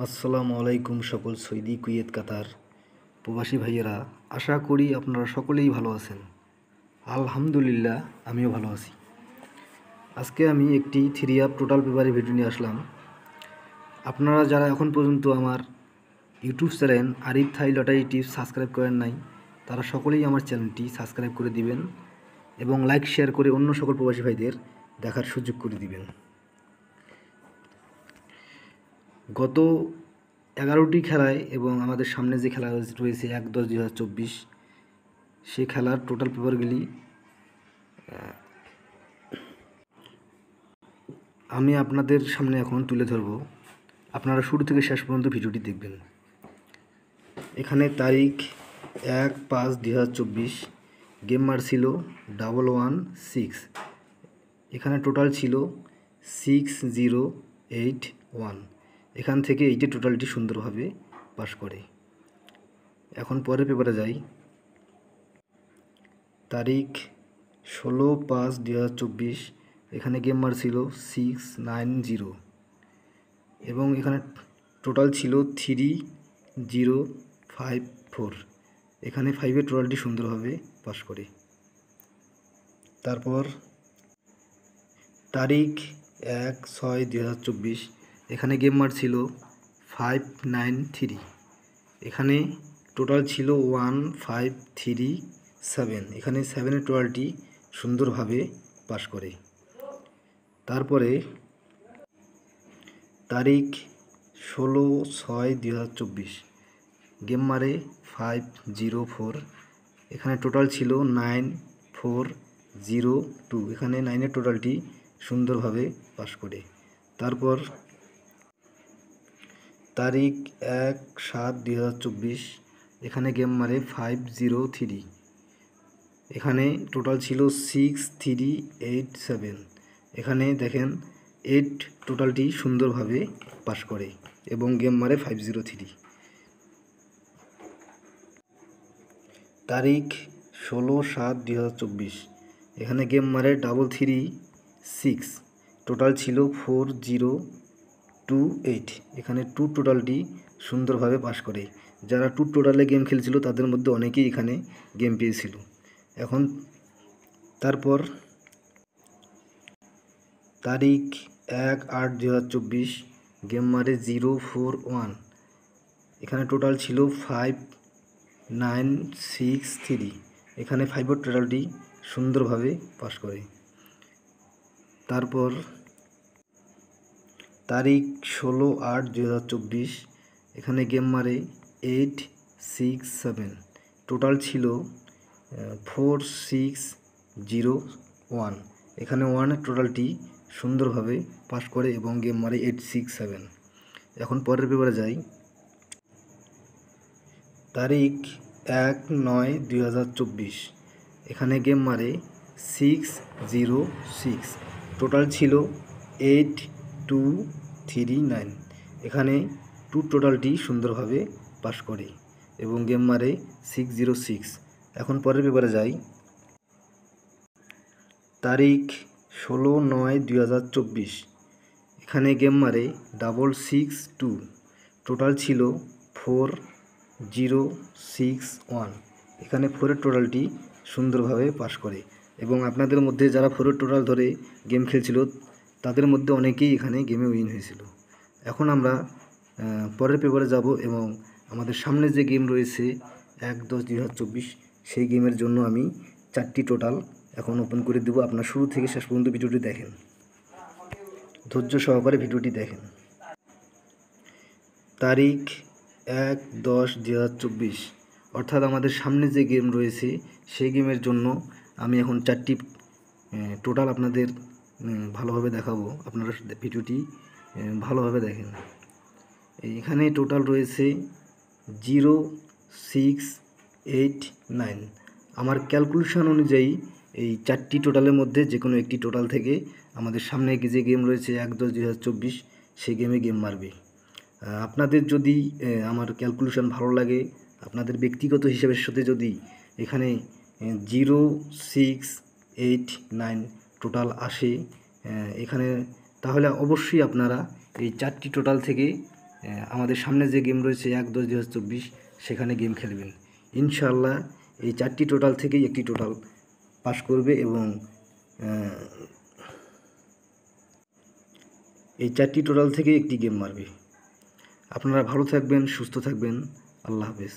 আসসালামু আলাইকুম সকল সৌদি কুয়েত কাতার প্রবাসী ভাইয়েরা, আশা করি আপনারা সকলেই ভালো আছেন। আলহামদুলিল্লাহ, আমিও ভালো আছি। আজকে আমি একটি 3 টোটাল পেপারের ভিডিও নিয়ে আসলাম। আপনারা যারা এখন পর্যন্ত আমার ইউটিউব চ্যানেল আরিফ থাই লটারি টিপস সাবস্ক্রাইব করেন নাই, তারা সকলেই আমার চ্যানেলটি সাবস্ক্রাইব করে দিবেন এবং লাইক শেয়ার করে অন্য সকল প্রবাসী ভাইদের দেখার সুযোগ করে দিবেন। গত 11টি খেলায় এবং আমাদের সামনে যে খেলা রয়েছে 1-10-2024, সেই খেলার টোটাল পেপারগুলি আমি আপনাদের সামনে এখন তুলে ধরব। আপনারা শুরু থেকে শেষ পর্যন্ত ভিডিওটি দেখবেন। এখানে তারিখ 1-5-2024, গেম মার ছিল 116। এখানে টোটাল ছিল 6081। এখান থেকে এইটি টোটালটি সুন্দরভাবে পাস করে। এখন পরের পেপারে যাই। তারিখ 16-5-2024, এখানে গেম মার ছিল 690 এবং এখানে টোটাল ছিল 3054। এখানে 5-এর টোটালটি সুন্দরভাবে পাস করে। তারপর তারিখ 1-6-2024, এখানে গেম মার ছিল 593। এখানে টোটাল ছিল 1537। এখানে 7-এর টোটালটি সুন্দরভাবে পাস করে। তারপরে তারিখ 16-6-2024, গেম মারে 504। এখানে টোটাল ছিল 9402। এখানে 9-এর টোটালটি সুন্দরভাবে পাস করে। তারপর তারিখ 1-7-2024, এখানে গেম মারে 503। এখানে টোটাল ছিল 6387। এখানে দেখেন 8 টোটালটি সুন্দরভাবে পাস করে এবং গেম মারে 503। তারিখ 16-7-2024, এখানে গেম মারে 336। টোটাল ছিল 4028। এখানে 2 টোটালটি সুন্দরভাবে পাস করে। যারা 2 টোটালে গেম খেলছিল তাদের মধ্যে অনেকেই এখানে গেম পেয়েছিল। এখন তারপর তারিখ 1-8-2024, গেম মারে 041। এখানে টোটাল ছিল 5963। এখানে 5-এর টোটালটি সুন্দরভাবে পাস করে। তারপর তারিখ 16-8-2024, এখানে গেম মারে 867। টোটাল ছিল 4601। এখানে 1-এর টোটালটি সুন্দরভাবে পাস করে এবং গেম মারে 867। এখন পরের পেপারে যাই। তারিখ 1-9-2024, এখানে গেম মারে 606। টোটাল ছিল 8239। এখানে 2 টোটালটি সুন্দরভাবে পাস করে এবং গেম মারে 606। এখন পরের পেপারে যাই। তারিখ 16-9-2024, এখানে গেম মারে 662। টোটাল ছিল 4061। এখানে 4-এর টোটালটি সুন্দরভাবে পাস করে এবং আপনাদের মধ্যে যারা 4-এর টোটাল ধরে গেম খেলছিল তাদের মধ্যে অনেকেই এখানে গেমে উইন হয়েছিল। এখন আমরা পরের পেপারে যাব এবং আমাদের সামনে যে গেম রয়েছে 1-10-2024, সেই গেমের জন্য আমি 4টি টোটাল এখন ওপেন করে দেব। আপনার শুরু থেকে শেষ পর্যন্ত ভিডিওটি দেখেন, ধৈর্য সহকারে ভিডিওটি দেখেন। তারিখ 1-10-2024, অর্থাৎ আমাদের সামনে যে গেম রয়েছে সেই গেমের জন্য আমি এখন 4টি টোটাল আপনাদের ভালোভাবে দেখাবো। আপনারা ভিডিওটি ভালোভাবে দেখেন। এখানে টোটাল রয়েছে 0689। আমার ক্যালকুলেশন অনুযায়ী এই 4টি টোটালের মধ্যে যে কোনো একটি টোটাল থেকে আমাদের সামনে যে গেম রয়েছে 1-10-2024, সেই গেমে গেম মারবে। আপনাদের যদি আমার ক্যালকুলেশন ভালো লাগে, আপনাদের ব্যক্তিগত হিসাবের সাথে যদি এখানে 0689 টোটাল আসে এখানে, তাহলে অবশ্যই আপনারা এই 4টি টোটাল থেকে আমাদের সামনে যে গেম রয়েছে 1/10/2024 সেখানে গেম খেলবেন। ইনশাআল্লাহ এই 4টি টোটাল থেকেই একটি টোটাল পাস করবে এবং এই 4টি টোটাল থেকেই একটি গেম মারবে। আপনারা ভালো থাকবেন, সুস্থ থাকবেন। আল্লাহ হাফেজ।